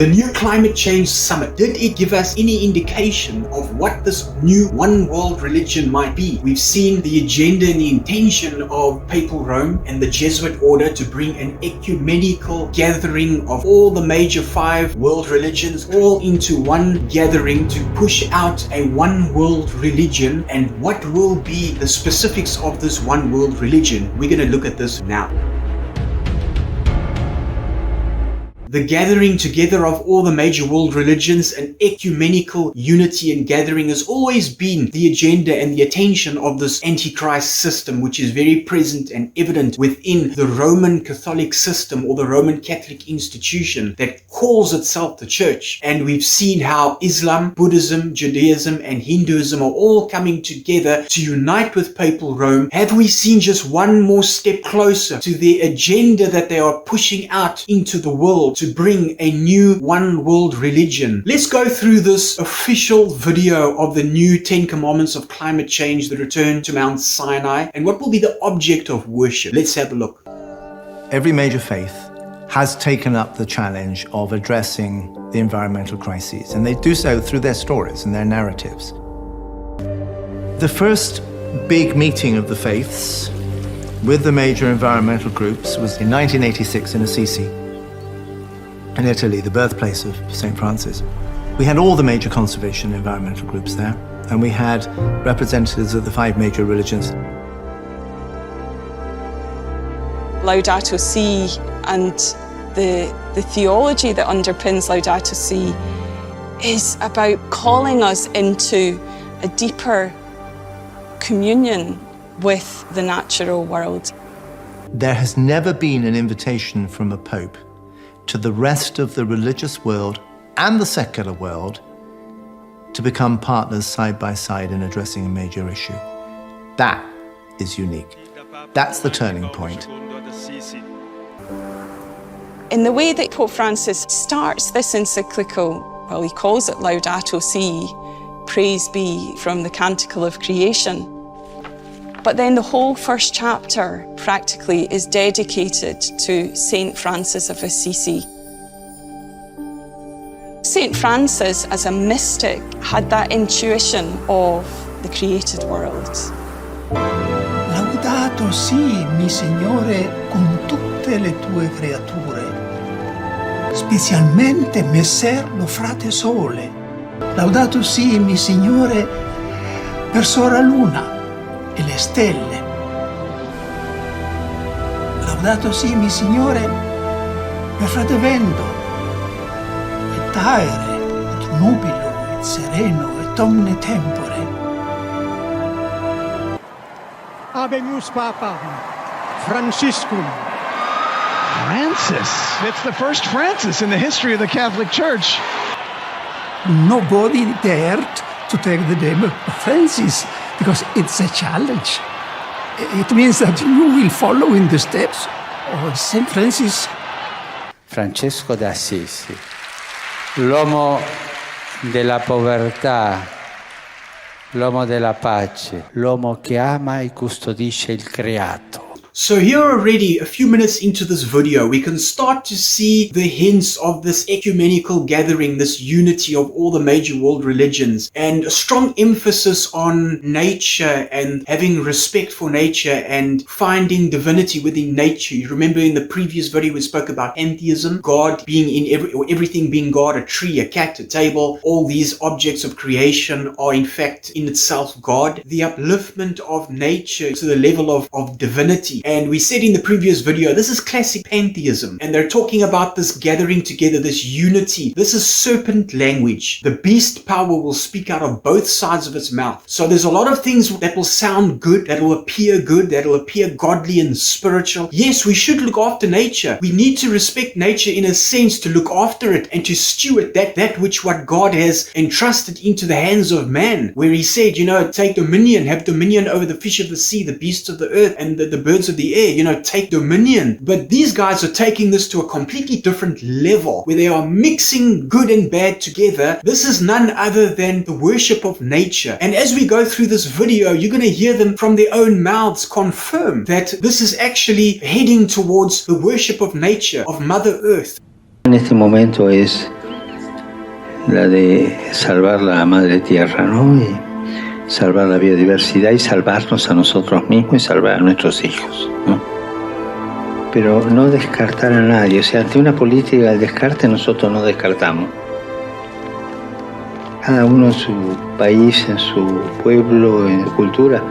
The new climate change summit, did it give us any indication of what this new one world religion might be? We've seen the agenda and the intention of Papal Rome and the Jesuit order to bring an ecumenical gathering of all the major 5 world religions all into one gathering to push out a one world religion. And what will be the specifics of this one world religion? We're going to look at this now. The gathering together of all the major world religions and ecumenical unity and gathering has always been the agenda and the attention of this Antichrist system, which is very present and evident within the Roman Catholic system or the Roman Catholic institution that calls itself the church. And we've seen how Islam, Buddhism, Judaism and Hinduism are all coming together to unite with Papal Rome. Have we seen just one more step closer to the agenda that they are pushing out into the world to bring a new one world religion? Let's go through this official video of the new 10 commandments of climate change, the return to Mount Sinai, and what will be the object of worship. Let's have a look. Every major faith has taken up the challenge of addressing the environmental crises, and they do so through their stories and their narratives. The first big meeting of the faiths with the major environmental groups was in 1986 in Assisi, in Italy, the birthplace of St. Francis. We had all the major conservation and environmental groups there, and we had representatives of the 5 major religions. Laudato Si and the theology that underpins Laudato Si is about calling us into a deeper communion with the natural world. There has never been an invitation from a pope to the rest of the religious world and the secular world to become partners side by side in addressing a major issue. That is unique. That's the turning point. In the way that Pope Francis starts this encyclical, well, he calls it Laudato Si, praise be from the Canticle of Creation. But then the whole first chapter practically is dedicated to St. Francis of Assisi. St. Francis, as a mystic, had that intuition of the created world. Laudato si, mi Signore, con tutte le tue creature, specialmente messer lo frate sole. Laudato si, mi Signore, per sora luna e le stelle. Laudato si, mi Signore, per frate vento, et aere, et nubilo, et sereno, et omne tempore. Habemus Papa Franciscum. Francis. It's the first Francis in the history of the Catholic Church. Nobody dared to take the name of Francis because it's a challenge. It means that you will follow in the steps of St. Francis. Francesco d'Assisi, l'uomo della povertà, l'uomo della pace, l'uomo che ama e custodisce il creato. So here already, a few minutes into this video, we can start to see the hints of this ecumenical gathering, this unity of all the major world religions, and a strong emphasis on nature and having respect for nature and finding divinity within nature. You remember in the previous video we spoke about Pantheism, God being in everything being God, a tree, a cat, a table. All these objects of creation are in fact in itself God. The upliftment of nature to the level of divinity. And we said in the previous video, this is classic pantheism. And they're talking about this gathering together, this unity. This is serpent language. The beast power will speak out of both sides of its mouth. So there's a lot of things that will sound good, that will appear good, that will appear godly and spiritual. Yes, we should look after nature. We need to respect nature in a sense, to look after it and to steward that which what God has entrusted into the hands of man. Where he said, take dominion, have dominion over the fish of the sea, the beasts of the earth, and the birds of the air, take dominion. But these guys are taking this to a completely different level where they are mixing good and bad together. This is none other than the worship of nature. And as we go through this video, you're going to hear them from their own mouths confirm that this is actually heading towards the worship of nature, of Mother Earth. En este momento es la de salvar la madre tierra, ¿no? Y salvar la biodiversidad y salvarnos a nosotros mismos y salvar a nuestros hijos, ¿no? Pero no descartar a nadie. O sea, ante una política del descarte nosotros no descartamos. Cada uno en su país, en su pueblo, en su cultura,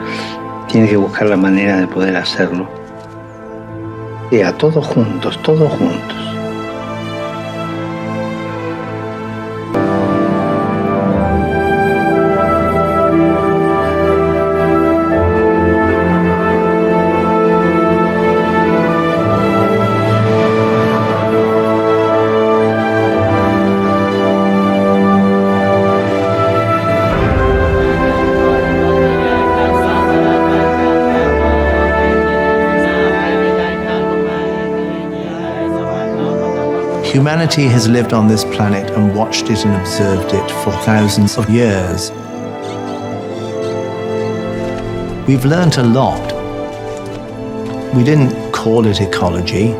tiene que buscar la manera de poder hacerlo. Todos juntos, todos juntos. Humanity has lived on this planet and watched it and observed it for thousands of years. We've learnt a lot. We didn't call it ecology.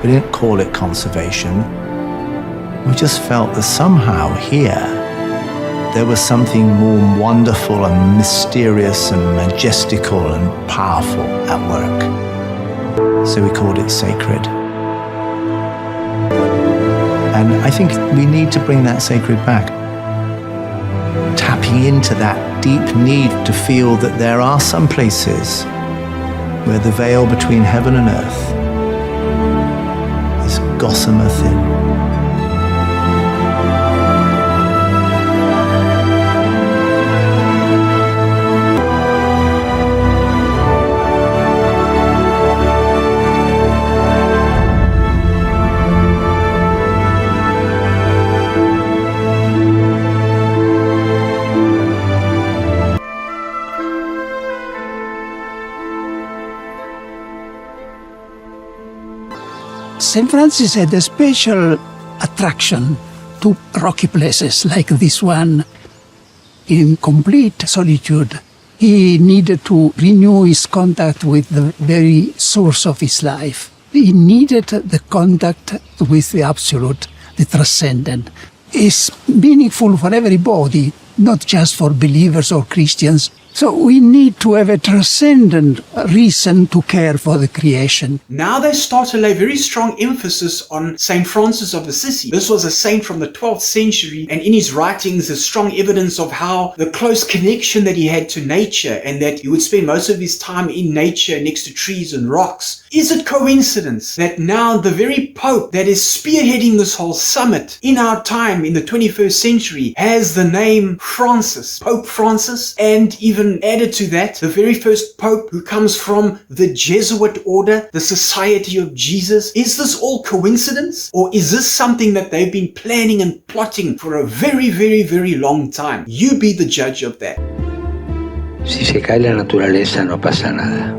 We didn't call it conservation. We just felt that somehow here there was something more wonderful and mysterious and majestical and powerful at work. So we called it sacred. And I think we need to bring that sacred back. Tapping into that deep need to feel that there are some places where the veil between heaven and earth is gossamer thin. St. Francis had a special attraction to rocky places like this one. In complete solitude, he needed to renew his contact with the very source of his life. He needed the contact with the absolute, the transcendent. It's meaningful for everybody, not just for believers or Christians. So we need to have a transcendent reason to care for the creation. Now they start to lay very strong emphasis on St. Francis of Assisi. This was a saint from the 12th century, and in his writings there's strong evidence of how the close connection that he had to nature, and that he would spend most of his time in nature next to trees and rocks. Is it coincidence that now the very Pope that is spearheading this whole summit in our time in the 21st century has the name Francis, Pope Francis, and even added to that, the very first Pope who comes from the Jesuit order, the Society of Jesus? Is this all coincidence? Or is this something that they've been planning and plotting for a very, very, very long time? You be the judge of that. Si se cae la naturaleza no pasa nada.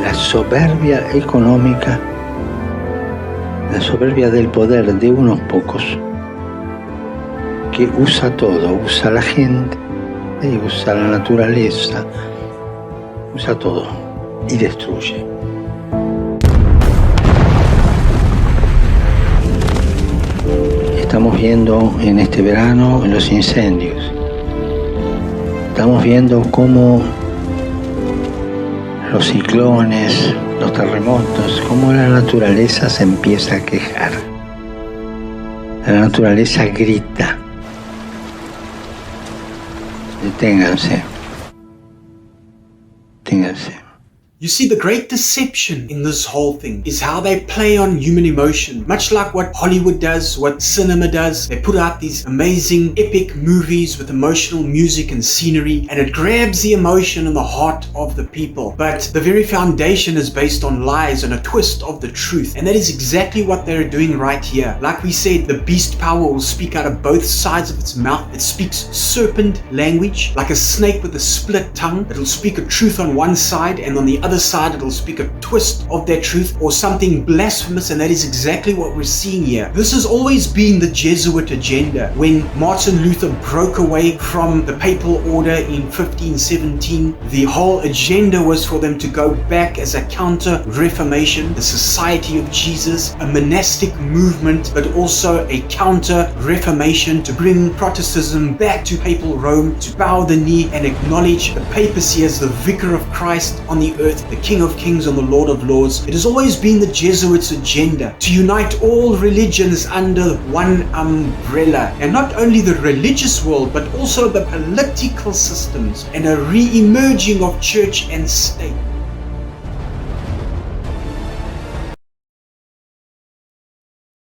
La soberbia económica, la soberbia del poder de unos pocos que usa todo, usa la gente, usa la naturaleza, usa todo y destruye. Estamos viendo en este verano los incendios, estamos viendo cómo los ciclones, los terremotos, cómo la naturaleza se empieza a quejar. La naturaleza grita. Deténganse. Deténganse. You see, the great deception in this whole thing is how they play on human emotion. Much like what Hollywood does, what cinema does. They put out these amazing, epic movies with emotional music and scenery, and it grabs the emotion and the heart of the people. But the very foundation is based on lies and a twist of the truth. And that is exactly what they're doing right here. Like we said, the beast power will speak out of both sides of its mouth. It speaks serpent language, like a snake with a split tongue. It will speak a truth on one side, and on the other other side, it'll speak a twist of that truth or something blasphemous, and that is exactly what we're seeing here. This has always been the Jesuit agenda. When Martin Luther broke away from the papal order in 1517, the whole agenda was for them to go back as a counter-reformation, the Society of Jesus, a monastic movement, but also a counter-reformation to bring Protestantism back to papal Rome, to bow the knee and acknowledge the papacy as the vicar of Christ on the earth, the King of Kings and the Lord of Lords. It has always been the Jesuits' agenda to unite all religions under one umbrella, and not only the religious world but also the political systems, and a re-emerging of church and state.